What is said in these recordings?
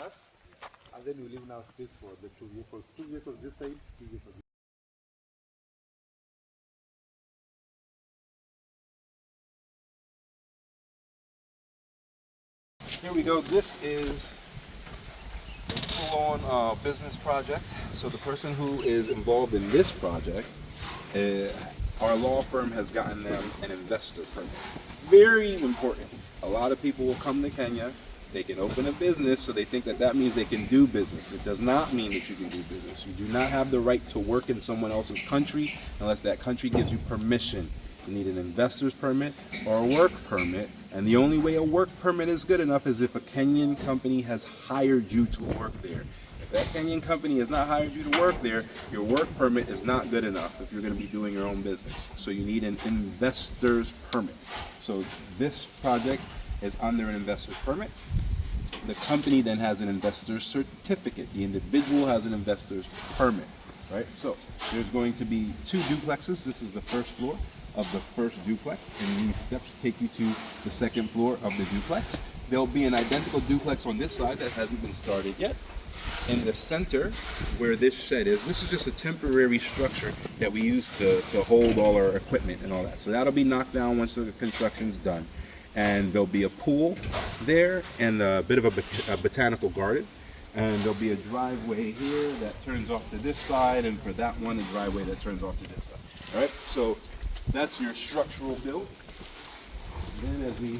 flats, and then we leave now space for the two vehicles. Two vehicles this side, two vehicles. Here we go. This is a full-on business project. So the person who is involved in this project, our law firm has gotten them an investor permit. Very important. A lot of people will come to Kenya. They can open a business, so they think that that means they can do business. It does not mean that you can do business. You do not have the right to work in someone else's country unless that country gives you permission. You need an investor's permit or a work permit, and the only way a work permit is good enough is if a Kenyan company has hired you to work there. If that Kenyan company has not hired you to work there, your work permit is not good enough if you're going to be doing your own business. So you need an investor's permit. So this project is under an investor's permit. The company then has an investor's certificate. The individual has an investor's permit, right? So there's going to be two duplexes. This is the first floor of the first duplex, and these steps take you to the second floor of the duplex. There'll be an identical duplex on this side that hasn't been started yet. In the center, where this shed is, this is just a temporary structure that we use to hold all our equipment and all that. So that'll be knocked down once the construction's done. And there'll be a pool there and a bit of a botanical garden. And there'll be a driveway here that turns off to this side, and for that one, a driveway that turns off to this side. All right, so that's your structural build. And then as we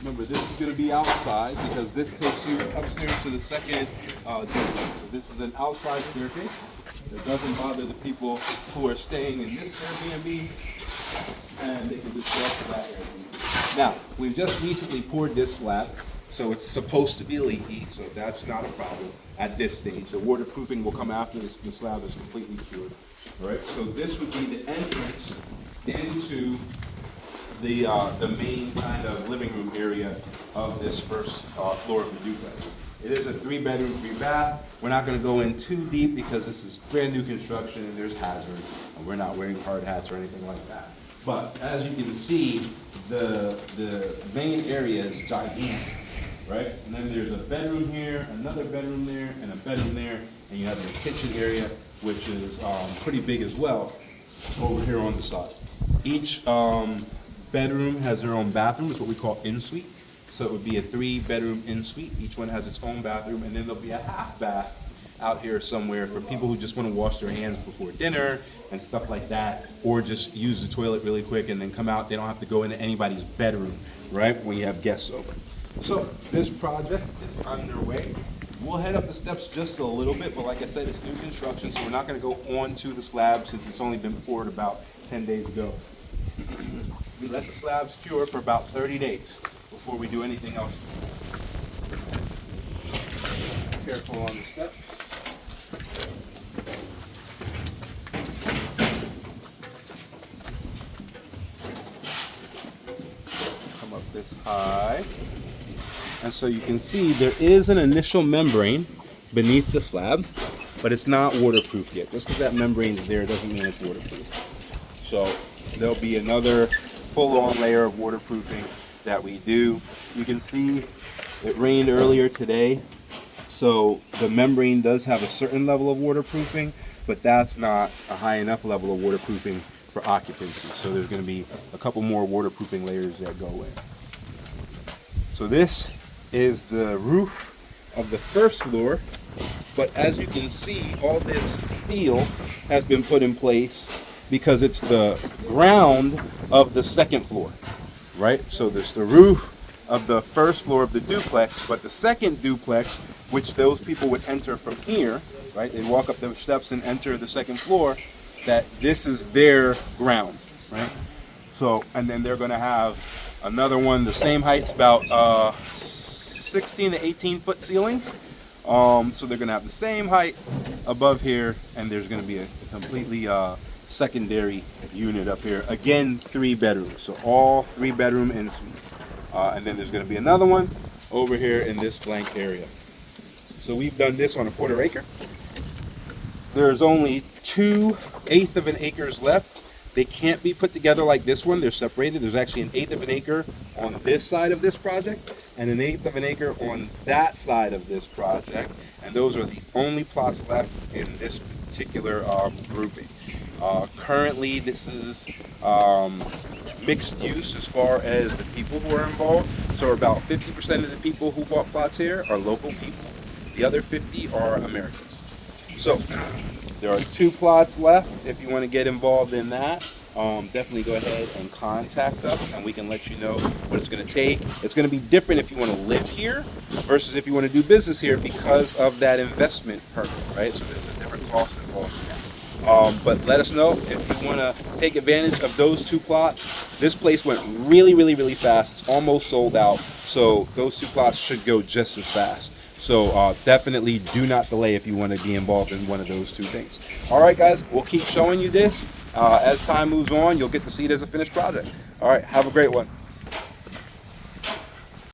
remember, this is going to be outside because this takes you upstairs to the second duplex. So this is an outside staircase that doesn't bother the people who are staying in this Airbnb, and they can just go up to that Airbnb. Now, we've just recently poured this slab, so it's supposed to be leaky, so that's not a problem at this stage. The waterproofing will come after the slab is completely cured. All right, so this would be the entrance into the main kind of living room area of this first floor of the duplex. It is a 3-bedroom, 3-bath. We're not going to go in too deep because this is brand new construction and there's hazards, and we're not wearing hard hats or anything like that. But as you can see, the main area is gigantic, right? And then there's a bedroom here, another bedroom there, and a bedroom there, and you have the kitchen area, which is pretty big as well, over here on the side. Each bedroom has their own bathroom. It's what we call in-suite. So it would be a 3-bedroom in-suite. Each one has its own bathroom, and then there'll be a half bath out here somewhere for people who just want to wash their hands before dinner and stuff like that, or just use the toilet really quick and then come out. They don't have to go into anybody's bedroom, right, when you have guests over. So this project is underway. We'll head up the steps just a little bit, but like I said, it's new construction, so we're not going to go onto the slab since it's only been poured about 10 days ago. We let the slabs cure for about 30 days before we do anything else. Careful on the steps. Come up this high. And so you can see there is an initial membrane beneath the slab, but it's not waterproof yet. Just because that membrane is there doesn't mean it's waterproof. So there'll be another full-on layer of waterproofing that we do. You can see it rained earlier today, so the membrane does have a certain level of waterproofing, but that's not a high enough level of waterproofing for occupancy. So there's going to be a couple more waterproofing layers that go in. So this is the roof of the first floor, but as you can see, all this steel has been put in place because it's the ground of the second floor, right? So there's the roof of the first floor of the duplex, but the second duplex, which those people would enter from here, right? They walk up the steps and enter the second floor, that this is their ground, right? So, and then they're gonna have another one, the same heights, about 16 to 18 foot ceilings. So they're gonna have the same height above here, and there's gonna be a completely secondary unit up here. Again, 3 bedrooms, so all 3-bedroom en suites. And then there's gonna be another one over here in this blank area. So we've done this on a 1/4 acre. There's only 2/8 of an acres left. They can't be put together like this one. They're separated. There's actually 1/8 of an acre on this side of this project. and 1/8 of an acre on that side of this project. And those are the only plots left in this particular grouping. Currently, this is mixed use as far as the people who are involved. So about 50% of the people who bought plots here are local people. The other 50 are Americans. So there are 2 plots left. If you want to get involved in that, definitely go ahead and contact us and we can let you know what it's going to take. It's going to be different if you want to live here versus if you want to do business here because of that investment permit, right? So there's a different cost involved in that. But let us know if you want to take advantage of those 2 plots. This place went really, really, really fast. It's almost sold out. So those 2 plots should go just as fast. So definitely do not delay if you want to be involved in one of those 2 things. All right, guys, we'll keep showing you this. As time moves on, you'll get to see it as a finished project. All right, have a great one.